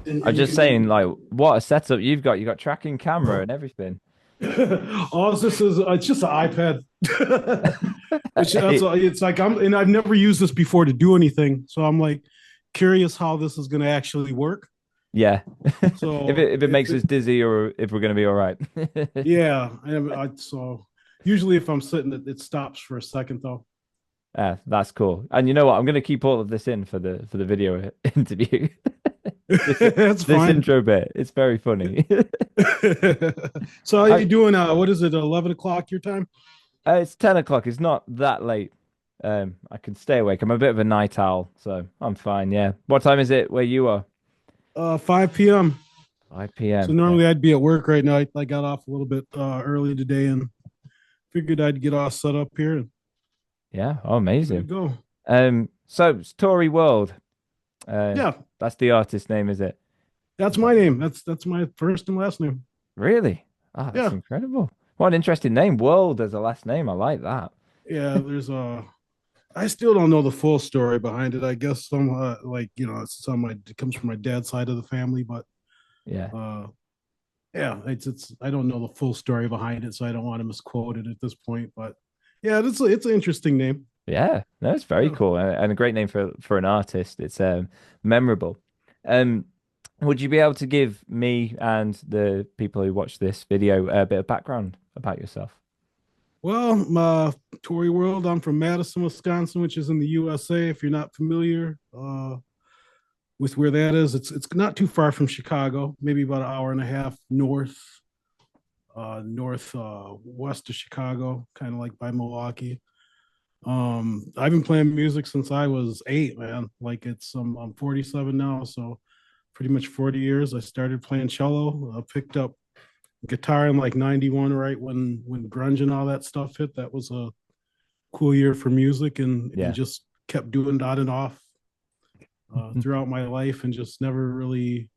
I'm just saying, like, what a setup you've got. You got tracking camera and everything. all this is it's just an iPad. That's all, it's like and I've never used this before to do anything, so I'm like curious how this is going to actually work. Yeah. So If it makes us dizzy or if we're gonna be all right. yeah, so usually if I'm sitting, it stops for a second though. That's cool. And you know what? I'm gonna keep all of this in for the video interview. This That's this fine. intro bit. It's very funny. So how you I doing? What is it? 11 o'clock your time? It's 10 o'clock. It's not that late. I can stay awake. I'm a bit of a night owl, so I'm fine. Yeah. What time is it where you are? 5 p.m. 5 So p.m. Yeah. normally I'd be at work right now. I got off a little bit early today and figured I'd get all set up here and Yeah. Oh, give it a amazing. go. So it's Tory World. Uh, Yeah, that's the artist name, is it? that's Is that my name. That's my first and last name. really? Ah, that's Yeah, incredible. What an interesting name. World as a last name. I like that. yeah. There's I still don't know the full story behind it. I guess some like it comes from my dad's side of the family, but Yeah. uh, yeah, it's I don't know the full story behind it, so I don't want to misquote it at this point. But yeah, it's an interesting name. Yeah. No, it's very Yeah. cool and a great name for an artist. It's memorable. Um, would you be able to give me and the people who watch this video a bit of background about yourself? Well, my Tory World. I'm from Madison, Wisconsin, which is in the USA. If you're not familiar with where that is, it's not too far from Chicago. Maybe about an hour and a half north west of Chicago, kind of like by Milwaukee. I've been playing music since I was 8, man. Like I'm 47 now, so pretty much 40 years. I started playing cello. I picked up guitar in like 91, right when grunge and all that stuff hit. That was a cool year for music, and Yeah. just kept doing that and off throughout my life, and just never really,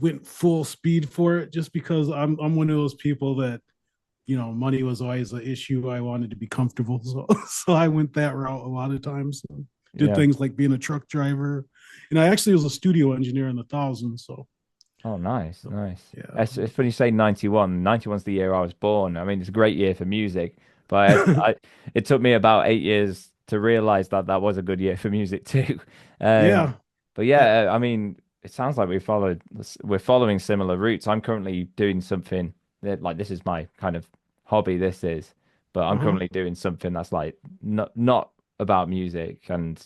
went full speed for it, just because I'm one of those people that money was always an issue. I wanted to be comfortable, so so I went that route a lot of times. So did Yeah. things like being a truck driver, and I actually was a studio engineer in the thousands. Oh, nice, So nice. yeah. It's funny you say 91. 91's the year I was born. I mean, it's a great year for music, but it took me about 8 years to realize that that was a good year for music too. Um, Yeah. but Uh, yeah, I mean, it sounds like we're following similar routes. I'm currently doing something that like this is my kind of hobby. This is, but I'm uh-huh. currently doing something that's like not about music, and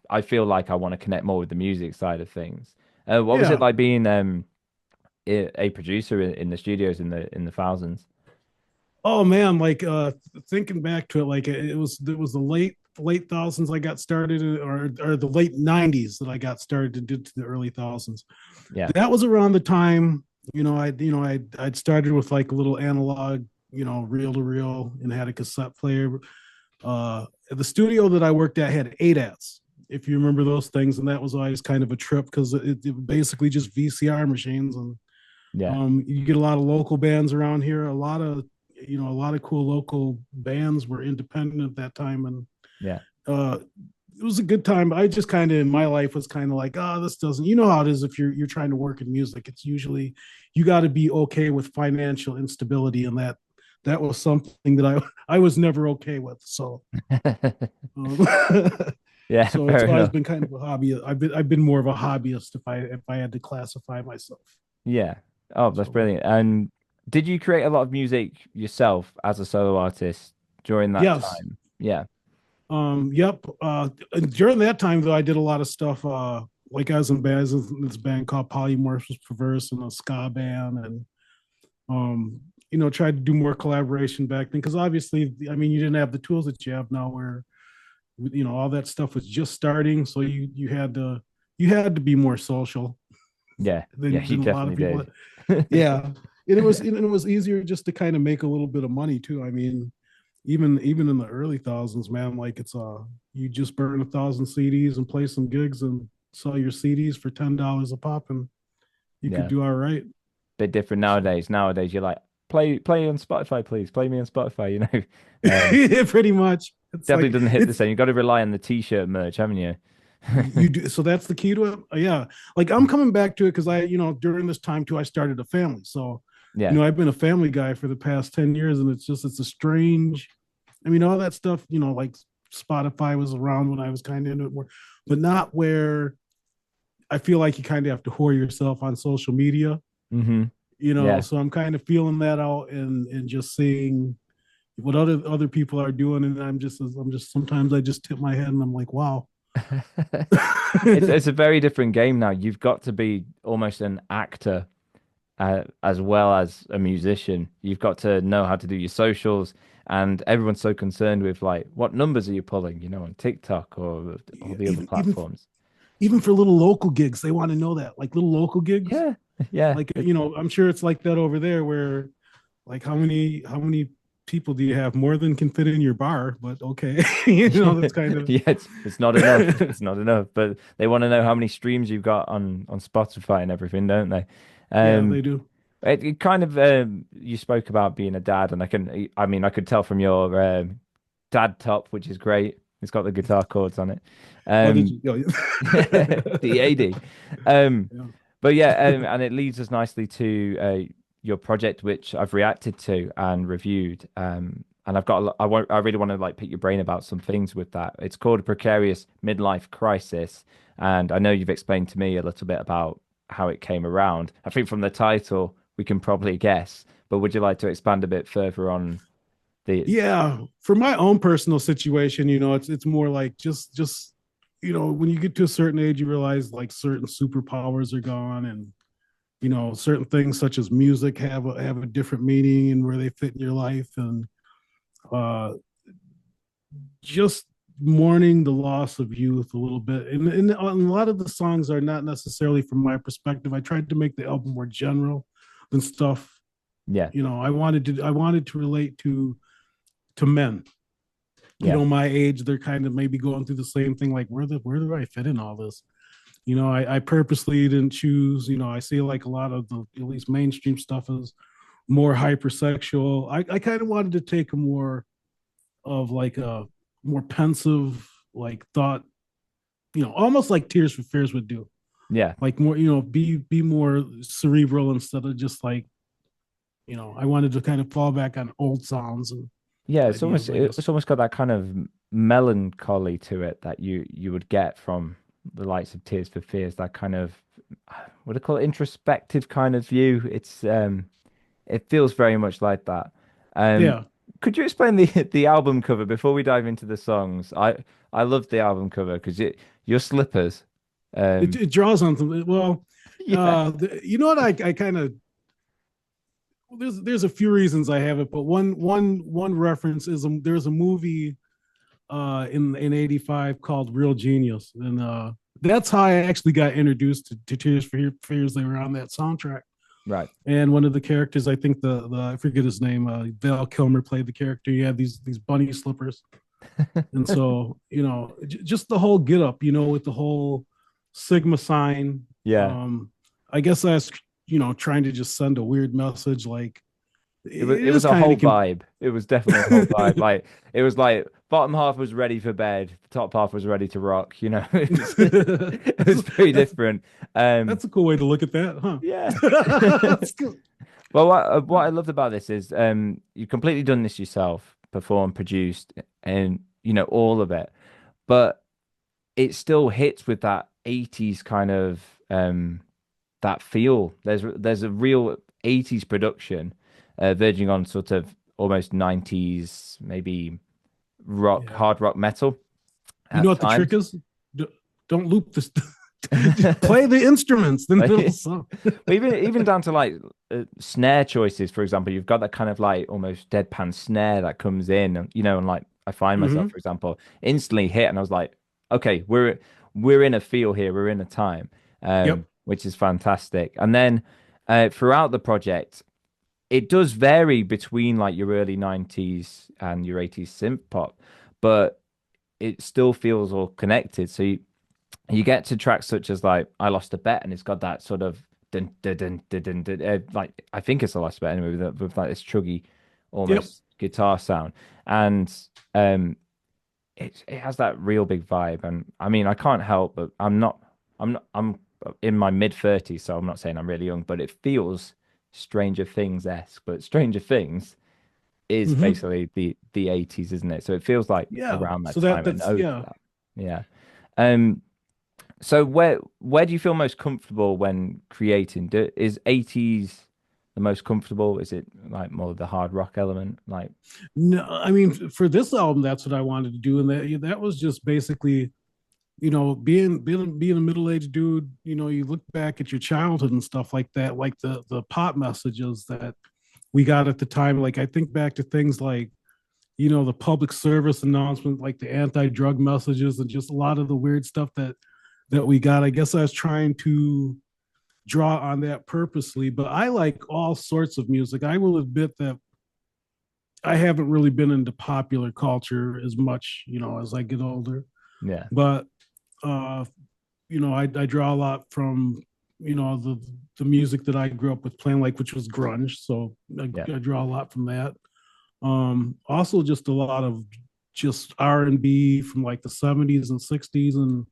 I feel like I want to connect more with the music side of things. What was it Yeah. like being a producer in the studios in the thousands? Oh man, like thinking back to it, like it was the late thousands I got started, or the late '90s that I got started to the early thousands. Yeah, That was around the time, I'd started with like a little analog, reel to reel, and had a cassette player. The studio that I worked at had ADATs, if you remember those things, and that was always kind of a trip because it basically just VCR machines. And yeah, you get a lot of local bands around here. A lot of cool local bands were independent at that time, and yeah, uh, it was a good time. I just kind of in my life was kind of like, oh, this doesn't. You know how it is if you're trying to work in music. It's usually you got to be okay with financial instability, and that was something that I was never okay with. So um, yeah. so it's Fair always enough. been kind of a hobby. I've been more of a hobbyist if I had to classify myself. Yeah. Oh, that's So brilliant. And did you create a lot of music yourself as a solo artist during that yes. time? Yeah, Yep. And during that time, though, I did a lot of stuff. Like I was in bands, in this band called Polymorphs Perverse, and a ska band, and tried to do more collaboration back then. Because obviously, I mean, you didn't have the tools that you have now, where all that stuff was just starting. So you had to be more social yeah, yeah. You than a lot of definitely people. did. Yeah, and it was easier just to kind of make a little bit of money too. I mean, even in the early thousands, man, like you just burn 1,000 CDs and play some gigs and sell your CDs for $10 a pop, and you could Yeah, do all right. bit different So nowadays. Nowadays, you're like, play on Spotify, please. Play me on Spotify. pretty much, it's Definitely like doesn't hit the it's same. You've got to rely on the t-shirt merch, haven't you? You do, so that's the key to it. Yeah, like I'm coming back to it because during this time too, I started a family. So, Yeah. I've been a family guy for the past 10 years, and it's a strange. I mean, all that stuff, like Spotify was around when I was kind of into it more, but not where I feel like you kind of have to whore yourself on social media. Hmm. Yeah. So I'm kind of feeling that out and just seeing what other people are doing, and I'm just sometimes I just tip my head and I'm like, wow. It's a very different game now. You've got to be almost an actor as well as a musician. You've got to know how to do your socials, and everyone's so concerned with like what numbers are you pulling, on TikTok or all the other even even platforms. even for little local gigs, they want to know that, like little local gigs. Yeah, yeah. Like, I'm sure it's like that over there where like how many people do you have? More than can fit in your bar, but okay. That's kind of. Yeah, it's not enough. It's not enough. But they want to know how many streams you've got on Spotify and everything, don't they? Yeah, Um, they do. it kind of you spoke about being a dad, and I mean, I could tell from your dad top, which is great. It's got the guitar chords on it. Oh, did Um, you? Oh, DAD. Um, yeah. but yeah, and it leads us nicely to your project, which I've reacted to and reviewed. And I've got, I really want to like pick your brain about some things with that. It's called a Precarious Midlife Crisis, and I know you've explained to me a little bit about how it came around. I think from the title we can probably guess, but would you like to expand a bit further on the? Yeah, for my own personal situation, it's more like just when you get to a certain age, you realize like certain superpowers are gone, and certain things such as music have a different meaning and where they fit in your life, and uh just mourning the loss of youth a little bit. And a lot of the songs are not necessarily from my perspective. I tried to make the album more general than stuff. Yeah, I wanted to relate to men. yeah, My age, they're kind of maybe going through the same thing. Like, where do I fit in all this? I purposely didn't choose. I see like a lot of the at least mainstream stuff is more hypersexual. I kind of wanted to take a more of like a more pensive like thought, almost like Tears for Fears would do. yeah. Like more, be more cerebral instead of just like, I wanted to kind of fall back on old sounds and Yeah, ideas, I guess. it's almost got that kind of melancholy to it that you would get from the likes of Tears for Fears, that kind of what do I call it, introspective kind of view. It feels very much like that. Um, Yeah. could you explain the the album cover before we dive into the songs? I love the album cover because your slippers. It, Um, it draws on something. Well, yeah, you know what? I kind of, there's a few reasons I have it, but one reference is there's a movie in '85 called Real Genius, and that's how I actually got introduced to Tears for Fears. They were on that soundtrack, right. and one of the characters, I think the I forget his name, Val Kilmer played the character. He had these bunny slippers, and so just the whole get up, with the whole Sigma sign. Yeah. I guess I was trying to just send a weird message, like It it was is a kind whole of vibe. It was definitely a whole vibe. Like it was like bottom half was ready for bed, top half was ready to rock, you know. It that's was very that's different. Um that's a cool way to look at that, huh? yeah. That's cool. Well, what I loved about this is you've completely done this yourself, performed, produced, and all of it. But it still hits with that 80s kind of that feel. There's a real 80s production, verging on sort of almost 90s, maybe rock, Yeah. hard rock metal You know at what the trick times. is? Don't loop this. Play the instruments, then Like, it'll sound. but even down to like snare choices, for example, you've got that kind of like almost deadpan snare that comes in, and like I find myself, Hmm. for example, instantly hit, and I was like, okay, we're in a feel here, we're in a time, Yep. which is fantastic. And then throughout the project, it does vary between like your early 90s and your 80s synth pop, but it still feels all connected. So you get to tracks such as like I Lost a Bet, and it's got that sort of dun, dun, dun, dun, dun, dun, like I think it's I Lost a Bet anyway, with like this chuggy Yep. almost guitar sound. And um it has that real big vibe. And I mean, I can't help but I'm in my mid 30s, so I'm not saying I'm really young, but it feels Stranger Things-esque. But Stranger Things is Hmm. basically the 80s, isn't it? So it feels like Yeah. around that So time, an that's ode to yeah. that. Yeah. Um, so where do you feel most comfortable when creating? Is 80s the most comfortable? Is it like more the hard rock element? Like, No, I mean, for this album, that's what I wanted to do, and that was just basically, being a middle aged dude. You look back at your childhood and stuff like that, like the pop messages that we got at the time. Like I think back to things like the public service announcement, like the anti drug messages, and just a lot of the weird stuff that we got. I guess I was trying to draw on that purposely, but I like all sorts of music. I will admit that I haven't really been into popular culture as much, as I get older. yeah, But uh, I draw a lot from the music that I grew up with playing, like which was grunge. So yeah, I draw a lot from that. Also, just a lot of just R&B from like the 70s and 60s, and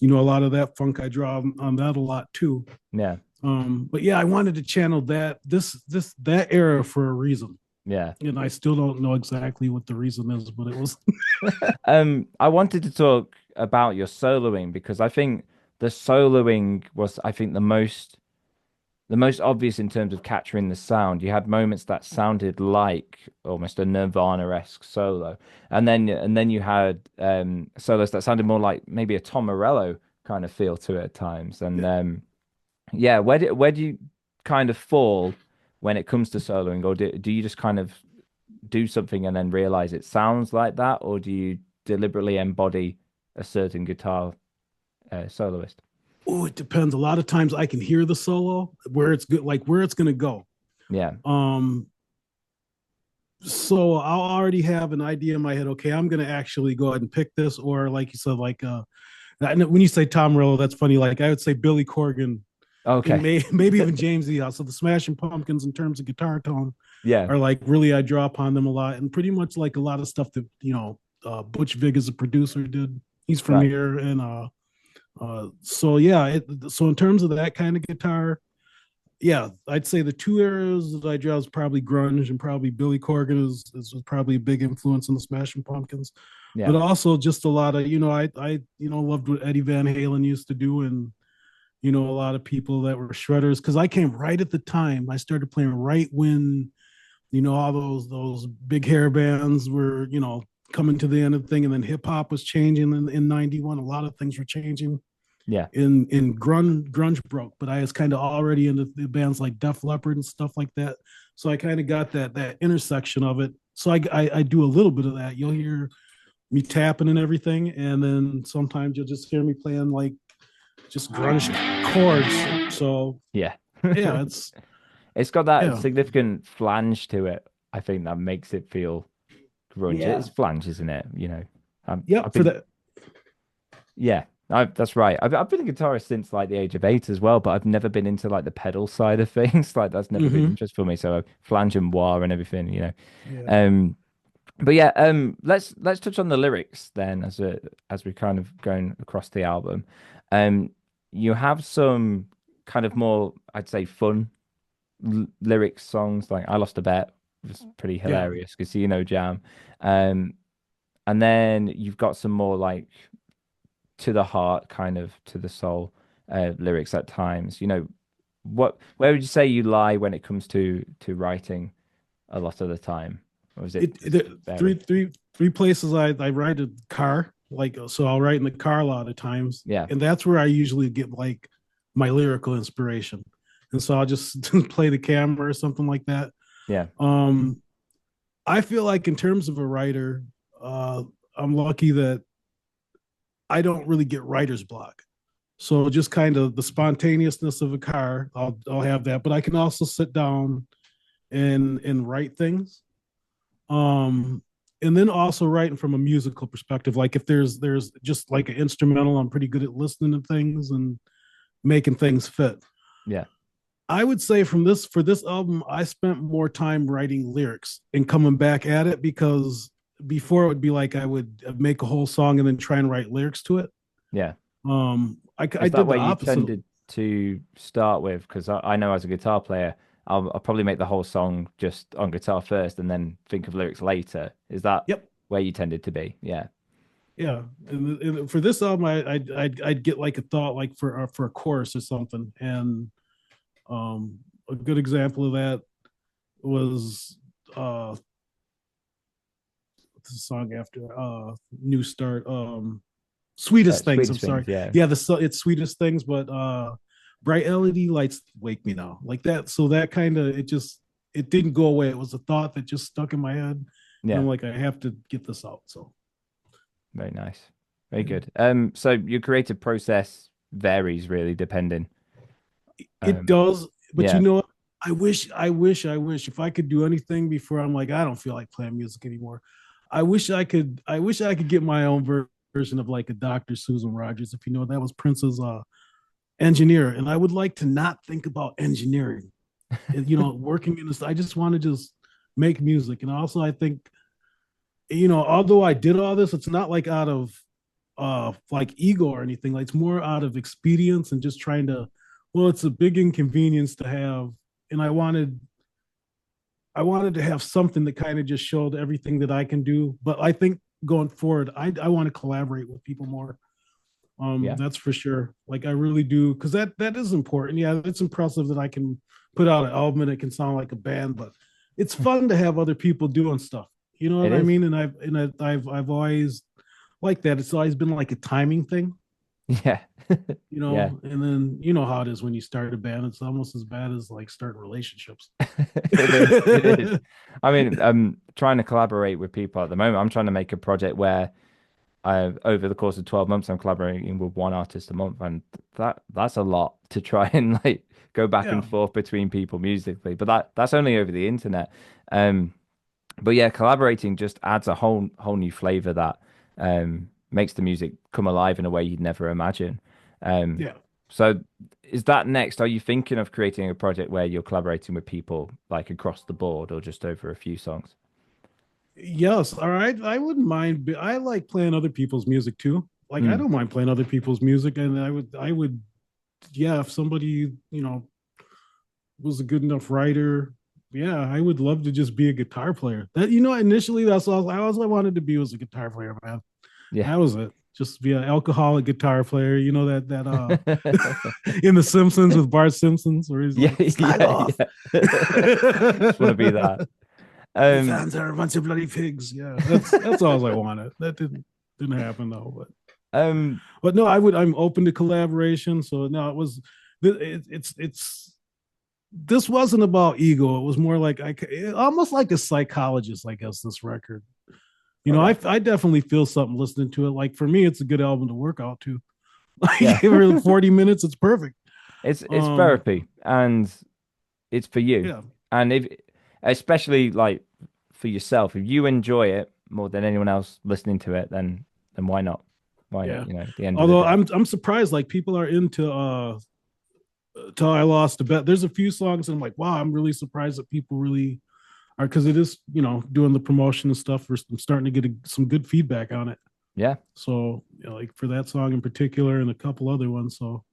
a lot of that funk. I draw on that a lot too. yeah, But yeah, I wanted to channel that era for a reason, yeah. and I still don't know exactly what the reason is, but it was. I wanted to talk about your soloing because I think the soloing was, I think, the most obvious in terms of capturing the sound. You had moments that sounded like almost a Nirvana-esque solo, and then you had solos that sounded more like maybe a Tom Morello kind of feel to it at times. And yeah, where do you kind of fall when it comes to soloing, or do you just kind of do something and then realize it sounds like that, or do you deliberately embody a certain guitar soloist? Oh, it depends. A lot of times I can hear the solo where it's good, like where it's going to go. Yeah, Um, so I'll already have an idea in my head. Okay, I'm going to actually go ahead and pick this, or like you said, like when you say Tom Morello, that's funny. Like I would say Billy Corgan, and okay. maybe even James Ehouse. So the Smashing Pumpkins, in terms of guitar tone, Yeah, are like really, I draw upon them a lot, and pretty much like a lot of stuff that Butch Vig as a producer did. He's from right. here, and so yeah. So in terms of that kind of guitar, yeah, I'd say the two eras that I draw is probably grunge, and probably Billy Corgan is probably a big influence in the Smashing Pumpkins, Yeah, but also just a lot of I loved what Eddie Van Halen used to do, and a lot of people that were shredders, because I came right at the time. I started playing right when all those big hair bands were coming to the end of the thing, and then hip hop was changing in 91. A lot of things were changing yeah, in grunge broke, but I was kind of already into the bands like Def Leppard and stuff like that. So I kind of got that intersection of it. So I do a little bit of that. You'll hear me tapping and everything, and then sometimes you'll just hear me playing like just grunge chords. So yeah. yeah, it's It's got that yeah, significant flange to it. I think that makes it feel grunge. yeah, It's flange, isn't it? I've yep. For been, that. yeah, that's right. I've been a guitarist since like the age of 8 as well, but I've never been into like the pedal side of things. Like that's never been Mm-hmm. interest for me. So flange and wah and everything. Yeah. Um, but yeah, let's touch on the lyrics then as we're kind of going across the album. Um, you have some kind of more, I'd say, fun lyrics songs like "I Lost a Bet" was pretty Yeah. hilarious. Casino Jam, um, and then you've got some more like to the heart, kind of to the soul lyrics at times. Where would you say you lie when it comes to writing a lot of the time, or does it Three vary? three three places I write a car, like, so I'll write in the car a lot of times, Yeah, and that's where I usually get like my lyrical inspiration, and so I'll just play the camera or something like that. yeah, um I feel like in terms of a writer, uh I'm lucky that I don't really get writer's block. So just kind of the spontaneousness of a car, I'll have that, but I can also sit down and write things. um and then also writing from a musical perspective, like if there's just like an instrumental, I'm pretty good at listening to things and making things fit. yeah, I would say for this album, I spent more time writing lyrics and coming back at it, because before it would be like I would make a whole song and then try and write lyrics to it. Yeah. I Is that did the where you opposite. tended to start with? Because I know as a guitar player, I'll probably make the whole song just on guitar first and then think of lyrics later. Is that Yep. where you tended to be? Yeah. Yeah, and for this album, I'd get like a thought like for a chorus or something, and a good example of that was what's the song after New Start, Sweetest Things. I'm Swedish sorry, things. Yeah. yeah, it's Sweetest Things, but Bright LED Lights Wake Me Now, like that. So that kind of it didn't go away. It was a thought that just stuck in my head, and Yeah. I'm like, I have to get this out. So Very nice. Very yeah. good. So your creative process varies really depending. It Um, does, but yeah. I wish if I could do anything before I'm like, I don't feel like playing music anymore. I wish I could get my own version of like a Dr. Susan Rogers, if you know, that was Prince's engineer. And I would like to not think about engineering, working in this. I just want to just make music. And also I think, although I did all this, it's not like out of like ego or anything. Like it's more out of expedience and just trying to, well, it's a big inconvenience to have. And I wanted to have something that kind of just showed everything that I can do. But I think going forward, I want to collaborate with people more. Yeah. That's for sure. Like I really do, because that is important. Yeah, it's impressive that I can put out an album and it can sound like a band, but it's fun to have other people doing stuff. You know It what I is. mean? And I've always liked that. It's always been like a timing thing, Yeah. Yeah. and then you know how it is when you start a band. It's almost as bad as like starting relationships. It is. It is. I mean, I'm trying to collaborate with people at the moment. I'm trying to make a project where over the course of 12 months, I'm collaborating with one artist a month, and that's a lot to try and like go back Yeah, and forth between people musically. But that's only over the internet. Um, but yeah, collaborating just adds a whole new flavor that makes the music come alive in a way you'd never imagine. Um, yeah. so is that next? Are you thinking of creating a project where you're collaborating with people like across the board or just over a few songs? Yes, all right. I wouldn't mind. I like playing other people's music too. Like I Mm, don't mind playing other people's music, and I would, yeah. If somebody was a good enough writer, yeah, I would love to just be a guitar player. That initially that's all I wanted to be was a guitar player, man. yeah. That was it. Just be an alcoholic guitar player. You know that in The Simpsons with Bart Simpsons, where he's Yeah, like, "Slag yeah, off." yeah. Just want to be that. The Um, fans are a bunch of bloody pigs. Yeah, that's all I wanted. That didn't happen though. um, But no, I'm open to collaboration. So no, it's this wasn't about ego. It was more like almost like a psychologist, I guess. This record, okay. I definitely feel something listening to it. Like for me, it's a good album to work out to. Yeah. Like every 40 minutes, it's perfect. It's Um, therapy and it's for you. yeah, And if especially like for yourself, if you enjoy it more than anyone else listening to it, then why not? Why not? yeah. You know, at the end of the Although day. I'm surprised, like people are into till I lost a bet. There's a few songs, and I'm like, wow, I'm really surprised that people really are, because it is, doing the promotion and stuff. I'm starting to get some good feedback on it. Yeah. So, like for that song in particular, and a couple other ones. So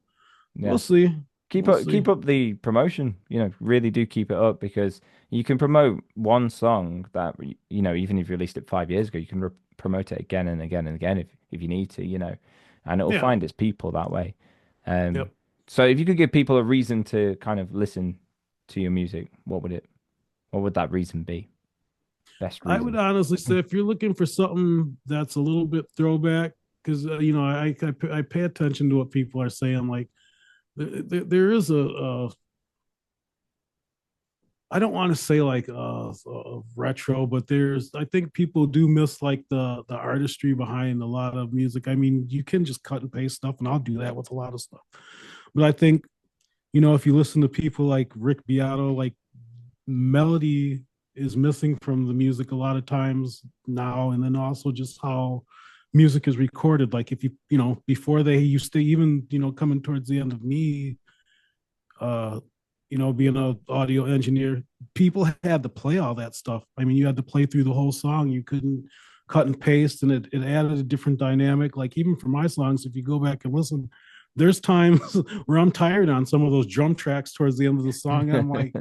we'll Yeah. see. Keep We'll up see. keep up the promotion, really do keep it up because you can promote one song that even if you released it 5 years ago, you can promote it again and again and again if you need to, and it'll Yeah. find its people that way. Um, Yep. so if you could give people a reason to kind of listen to your music, what would that reason be? Best I would reason. honestly say if you're looking for something that's a little bit throwback, because I pay attention to what people are saying. Like there is a I don't want to say like retro, but I think people do miss like the artistry behind a lot of music. I mean, you can just cut and paste stuff, and I'll do that with a lot of stuff. But I think, if you listen to people like Rick Beato, like melody is missing from the music a lot of times now, and then also just how music is recorded. Like if before they used to, even coming towards the end of me, uh being an audio engineer, people had to play all that stuff. I mean, you had to play through the whole song. You couldn't cut and paste, and it added a different dynamic. Like even for my songs, if you go back and listen, there's times where I'm tired on some of those drum tracks towards the end of the song. I'm like,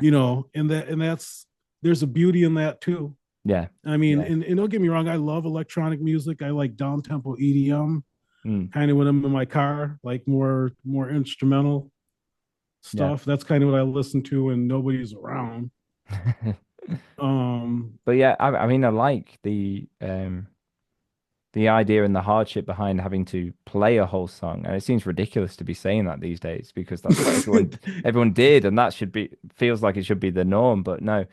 and that's there's a beauty in that too. Yeah. I mean, Yeah. and don't get me wrong, I love electronic music. I like down tempo EDM, Mm. kind of when I'm in my car, like more instrumental Yeah. stuff. That's kind of what I listen to when nobody's around. Um, But yeah, I mean, I like the idea and the hardship behind having to play a whole song. And it seems ridiculous to be saying that these days because that's what everyone did, and that should be feels like it should be the norm. But no,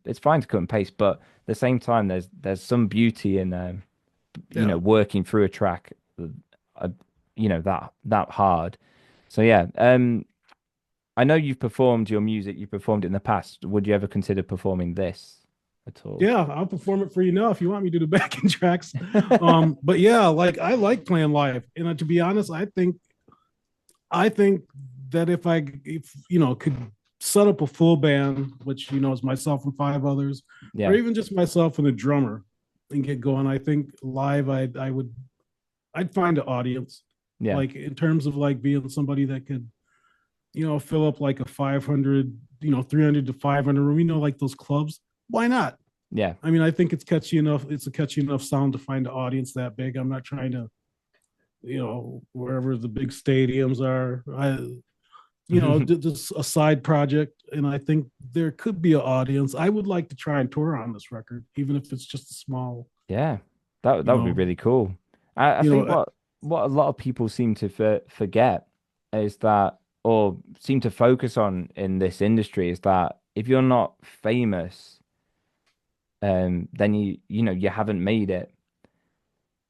it's fine to cut and paste, but at the same time, there's some beauty in yeah, working through a track, uh, that hard. So yeah, I know you've performed your music, you've performed it in the past. Would you ever consider performing this at all? yeah, I'll perform it for you now if you want me to do the backing tracks. But yeah, like I like playing live, and to be honest, I think that if could set up a full band, which is myself and five others, or Yeah, even just myself and a drummer, and get going, I think live I'd find an audience, yeah, like in terms of like being somebody that could fill up like a 500, 300 to 500 room, like those clubs. Why not? yeah. I mean, I think it's catchy enough. It's a catchy enough sound to find an audience that big. I'm not trying to, wherever the big stadiums are, just a side project. And I think there could be an audience. I would like to try and tour on this record, even if it's just a small, Yeah, that you would be know, really cool. I you think know, what a lot of people seem to forget is that, or seem to focus on in this industry, is that if you're not famous, then you haven't made it.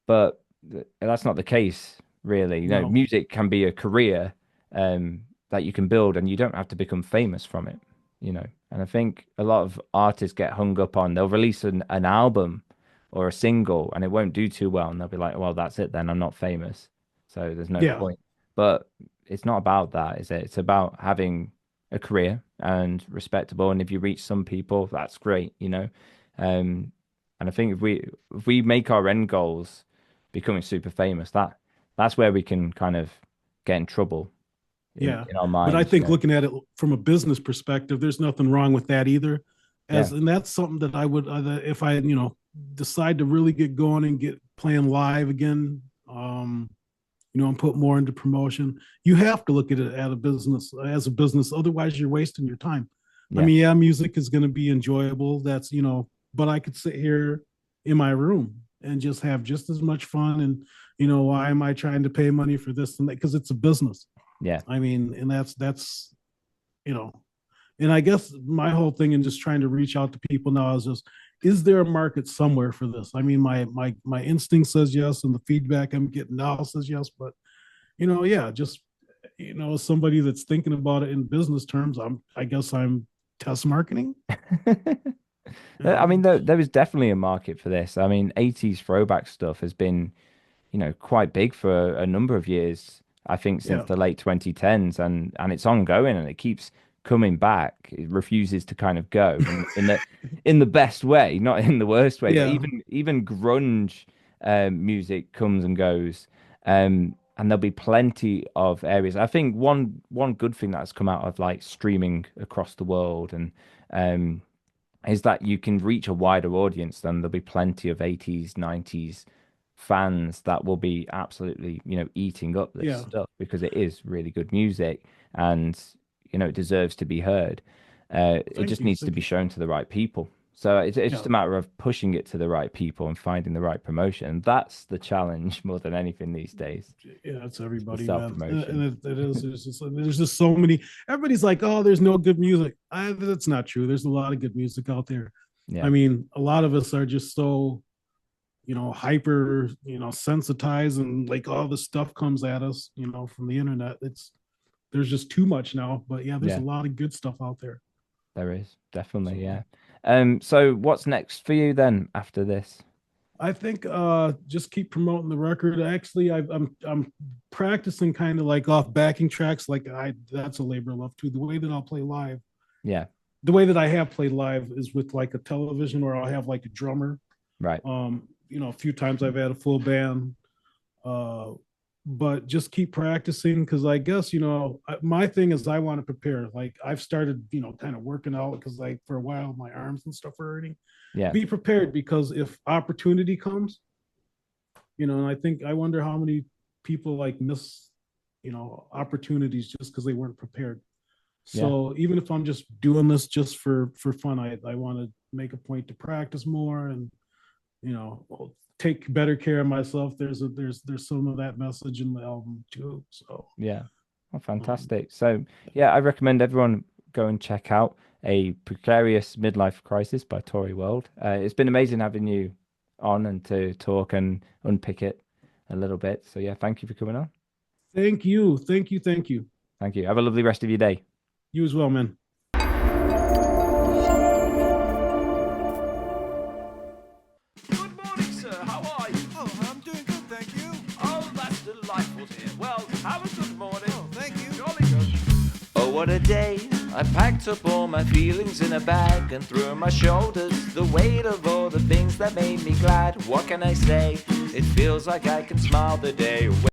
But that's not the case, really. no, Music can be a career that you can build, and you don't have to become famous from it. And I think a lot of artists get hung up on they'll release an album or a single, and it won't do too well, and they'll be like, "Well, that's it then. I'm not famous, so there's no yeah, point." But it's not about that, is it? It's about having a career and respectable. And if you reach some people, that's great. And I think if we make our end goals becoming super famous, that's where we can kind of get in trouble in yeah. in our But I minds, think looking at it from a business perspective, there's nothing wrong with that either. Yeah, And that's something that I would, if I, decide to really get going and get playing live again, and put more into promotion. You have to look at it as a business. Otherwise, you're wasting your time. I yeah, mean, yeah, music is going to be enjoyable. But I could sit here in my room and just have just as much fun. And why am I trying to pay money for this and that? Because it's a business. yeah, I mean, and that's you know, and I guess my whole thing in just trying to reach out to people now is just, is there a market somewhere for this? I mean, my instinct says yes, and the feedback I'm getting now says yes, but yeah, just as somebody that's thinking about it in business terms, I guess I'm test marketing. I Yeah, mean, there is definitely a market for this. I mean, 80s throwback stuff has been, quite big for a number of years. I think since yeah, the late 2010s, and it's ongoing, and it keeps coming back. It refuses to kind of go in the best way, not in the worst way. But yeah, even grunge music comes and goes, and there'll be plenty of areas. I think one good thing that's come out of like streaming across the world and um is that you can reach a wider audience. Then there'll be plenty of 80s, 90s fans that will be absolutely, eating up this yeah. stuff because it is really good music and, it deserves to be heard. It Thank just you, needs to thank be you. shown to the right people. So it's just Yeah, a matter of pushing it to the right people and finding the right promotion. And that's the challenge more than anything these days, yeah, it's the everybody, man, self-promotion. and it is. There's just so many. Everybody's like, oh, there's no good music. That's not true. There's a lot of good music out there. I Yeah. mean, a lot of us are just so hyper, sensitized, and like all this stuff comes at us, from the internet. There's just too much now. But yeah, there's a Yeah. lot of good stuff out there. There is definitely, So yeah. So what's next for you then after this? I think just keep promoting the record. Actually, I'm practicing kind of like off backing tracks. Like that's a labor of love too. The way that I'll play live, Yeah, the way that I have played live is with like a television, or I'll have like a drummer, Right. A few times I've had a full band, uh, but just keep practicing because I guess my thing is I want to prepare. Like I've started, kind of working out because like for a while my arms and stuff are hurting. Yeah. Be prepared because if opportunity comes, and I wonder how many people like miss, opportunities just because they weren't prepared. Yeah. So even if I'm just doing this just for fun, I want to make a point to practice more and take better care of myself. There's some of that message in the album too. So Yeah. Oh, um, fantastic. So, yeah, I recommend everyone go and check out A Precarious Midlife Crisis by Tory World. It's been amazing having you on and to talk and unpick it a little bit. So, yeah, thank you for coming on. thank you. Thank you. Have a lovely rest of your day. You as well, man. Good morning, sir. How are you? Oh, I'm doing good, thank you. Oh, that's delightful to hear. Well, have a good morning. Oh, thank you. Jolly good. Oh, what a day. I packed up all my feelings in a bag and threw on my shoulders the weight of all the things that made me glad. What can I say? It feels like I can smile the day away.